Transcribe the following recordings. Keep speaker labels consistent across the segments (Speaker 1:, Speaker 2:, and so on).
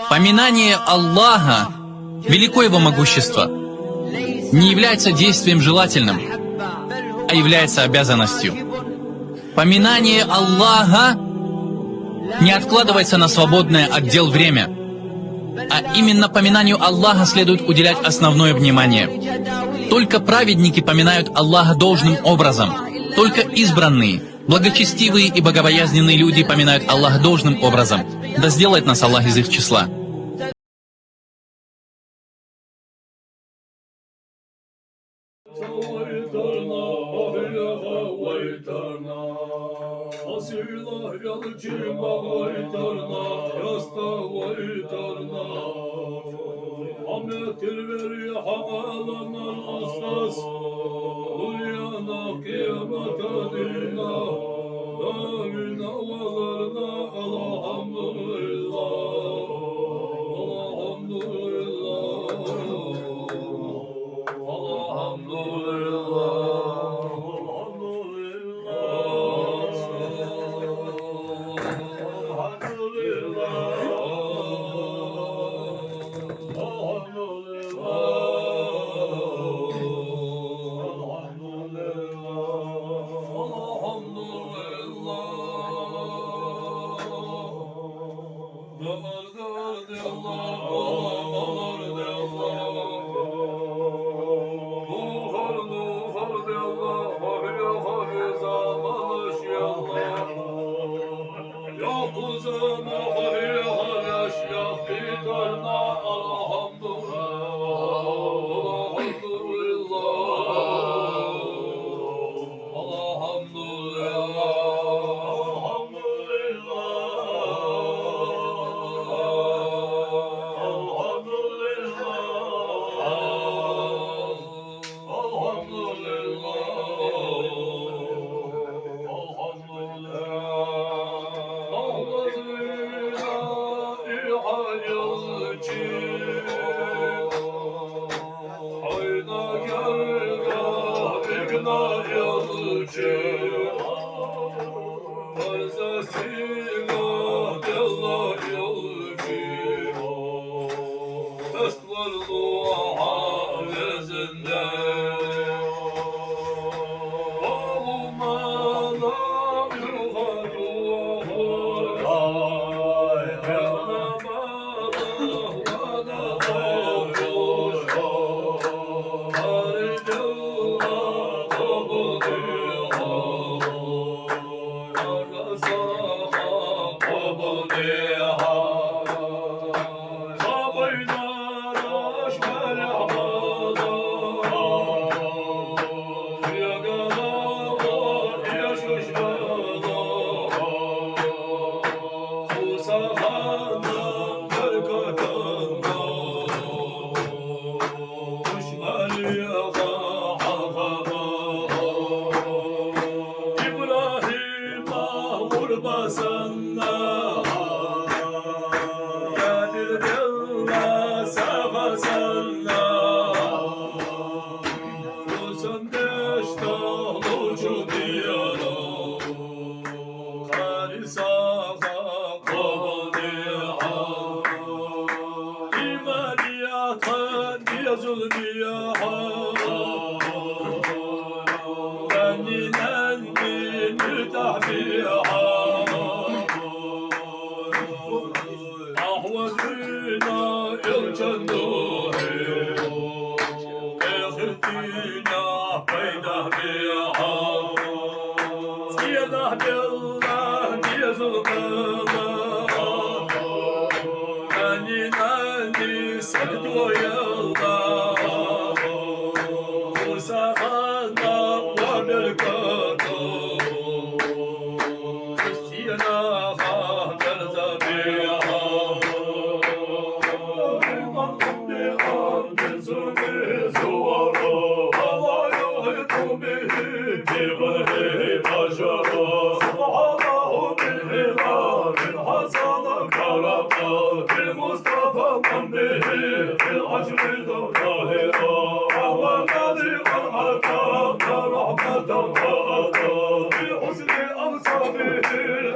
Speaker 1: Поминание Аллаха, велико Его могущество, не является действием желательным, а является обязанностью. Поминание Аллаха не откладывается на свободное отдел время, а именно поминанию Аллаха следует уделять основное внимание. Только праведники поминают Аллаха должным образом, только избранные, благочестивые и богобоязненные люди поминают Аллаха должным образом. Да сделает нас Аллах из их числа.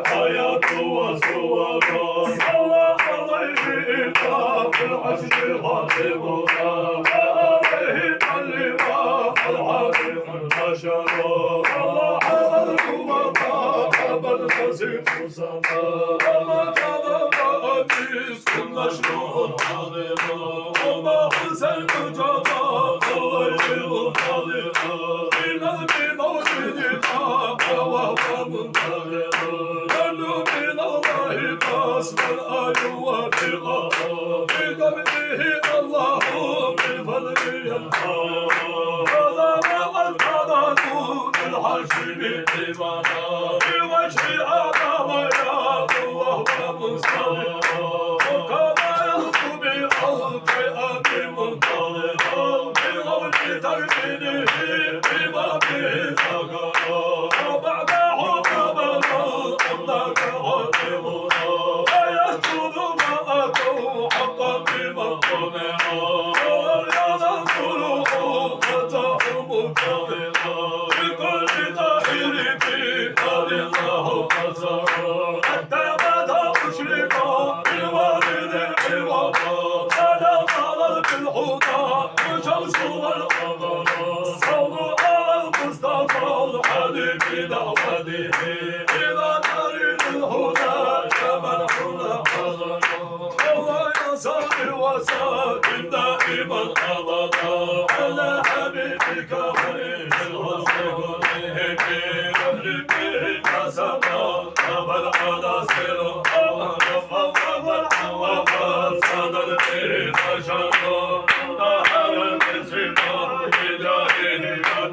Speaker 2: Hayat duası var. Allah Allah اللواء في العشر خاتمنا عليه اللواء العظيم البشر الله على الوفاء حب القسيم سما وما تضمن كل شروط عظيمة وما حسن جمال غير عظيمة إلى بموجدنا وهو منتظر نرجو من الله قسم الآية في قبله الله بفضله ينفع هذا ما قد قضته بالحشر بالإيمان بوجه آدم يا الله ومستغفر وكما يخطو بألف أمر منطلقا بقول ترمينه بما به ذكر وبعد حكمنا أنك عظيمنا ويسجد ما أتوا حقا بمقامنا ويذكره فتح مكرما بكل طاهر به قال الله قصر حتى بدا مشرقا بالوالد العوض على طلب الهدى الشمس والقمر صلوا على المصطفى الحبيب دعوته إلى دار الهدى كما حنا حضر الله يصلي وسلم دائما أبدا على حبيبك خير الرسل كله به كسبا قبل على سر وقد صدر به بشر ظهر المسلم بجاهه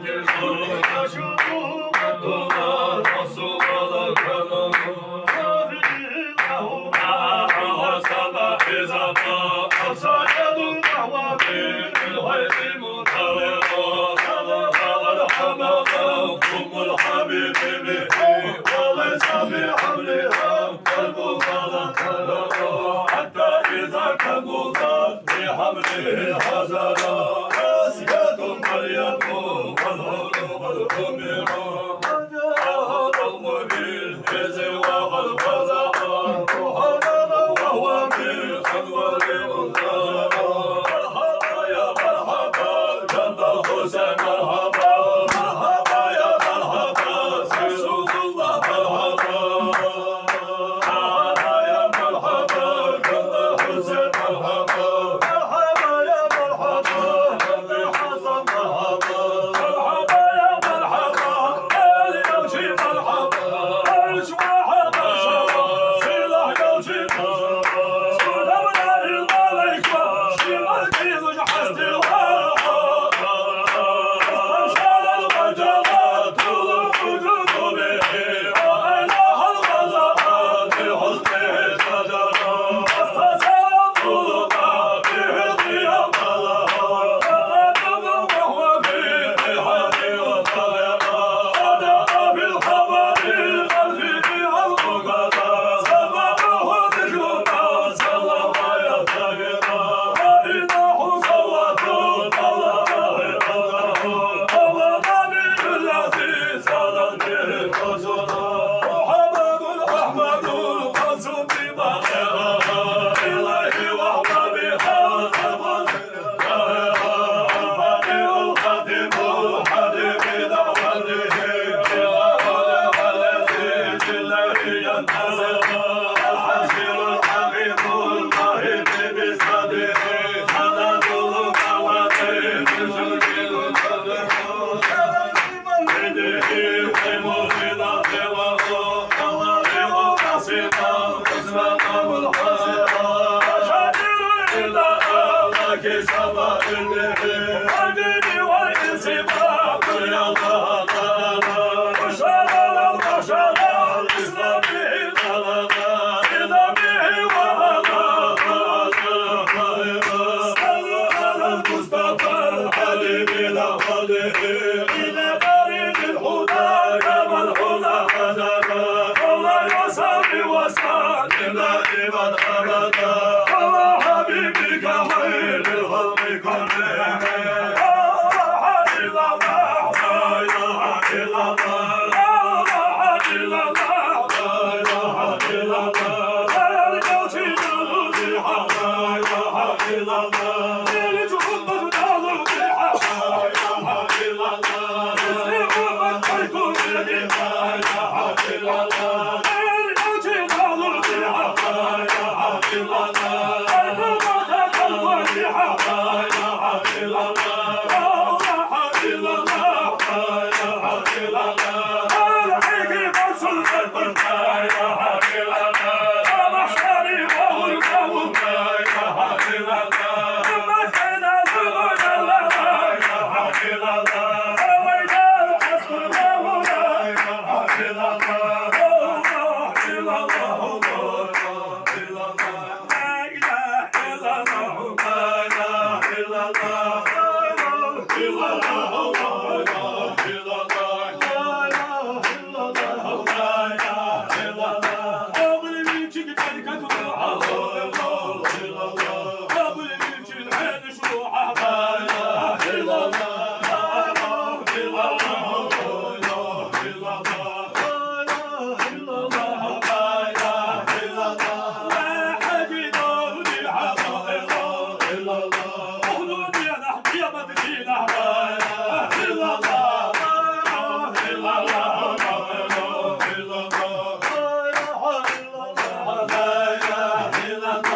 Speaker 2: يتسر دون الرسول الكرم وسبع زما أصيد وهو في الغيب مطلقا فقد حمقا أم الحبيب به وليس بحملها قلب فلا خلقا حتى إذا كملت بحمله حزنا آسية مريم والهول والأميرة وجاء ضوء بالحز والفزع محمدا وهو من خلوة منتظرة مرحبا يا مرحبا جنب الحسين مرحبا مرحبا يا مرحبا سيد الله مرحبا مرحبا يا مرحبا جنب الحسين مرحبا مرحبا يا مرحبا جنب الحسن مرحبا مرحبا يا مرحبا آل يوشي مرحبا عيش واحد مرحبا سلاح يوشي مرحبا سلام الله الملائكة شمال كيلو جحست استبشر الوجهات طول الوجود به وإله الغزوات بحسنه شجرا استسلم طلبا به القيام لها تقدم وهو في الحد والطريقة صدق بالخبر الخلف فيها المقدر سبقه ذكرنا صلى الله يتقنا وإنه صوت طلبه قدره هو نبي الذي صلت به الرسل محمد أحمد القاسم بما إليه وهو بها الفاتح الخاتم الحبيب دعوته الذي جله ينتصر الحشير الحبيب الماهب بصدره حدث القواتل بالجود المنتظر بيده ومرضنا بوضوء الله بسيطا قسمة منحصرة أشهد إلا أنك سبا إليه حبيبي والإنسباب يا الله لنا وشغل البشر الإسلامي لنا إذا به وهلا صلوا على المصطفى الحبيب لقده إلى دار الهدى كما الهدى هدانا الله يصلي وسلم دائما أبدا على حبيبك خير الخلق إله إلا الله ليلة أمة دار بالحق لا إله إلا الله اسم أمة حيكون لا إله إلا الله الموت دار بالحق لا إله إلا الله الحكمة الفاتحة لا إله إلا الله لا إله إلا الله لا إله إلا الله الحكمة سلطة لا إله إلا الله محشري وهو القوم لا إله إلا الله مسجد سبحان الله لا إله إلا الله وإذا الحسن له لا إله إلا الله الله إلا الله الله إلا الله لا إله إلا الله لا إله إلا الله إلا الله الله إلا الله لا إله إلا الله لا إله إلا الله قبل منك ملكة الله الله إلا الله قبل منك الحين شروحه لا إله إلا الله لا إله إلا الله لا إله إلا الله لا إله إلا الله لا إله إلا الله لا حد يدورني على الله إلا الله خذوني أنا يا مدينة لا إله إلا الله لا إله إلا الله لا إله إلا الله لا إله إلا الله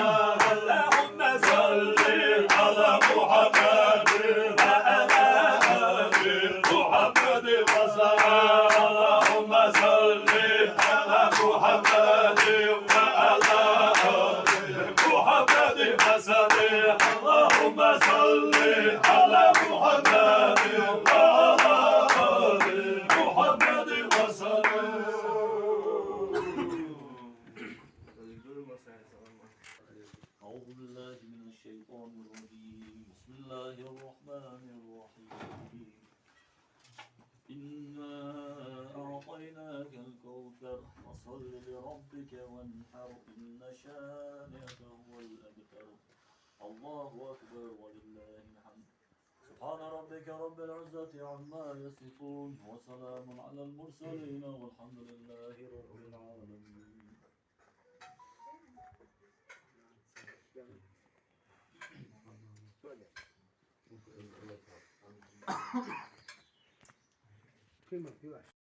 Speaker 2: اللهم صل على محمد وعلى آل محمد وسلم اللهم صل على محمد وعلى آل محمد وسلم اللهم صل على محمد وعلى آل محمد وسلم
Speaker 3: أعوذ بالله من الشيطان الرجيم بسم الله الرحمن الرحيم إنا أعطيناك الكوثر فصل لربك وانحر إن شانئك هو الأبتر الله أكبر ولله الحمد سبحان ربك رب العزة عما يصفون وسلام على المرسلين والحمد لله رب العالمين
Speaker 4: Prima, più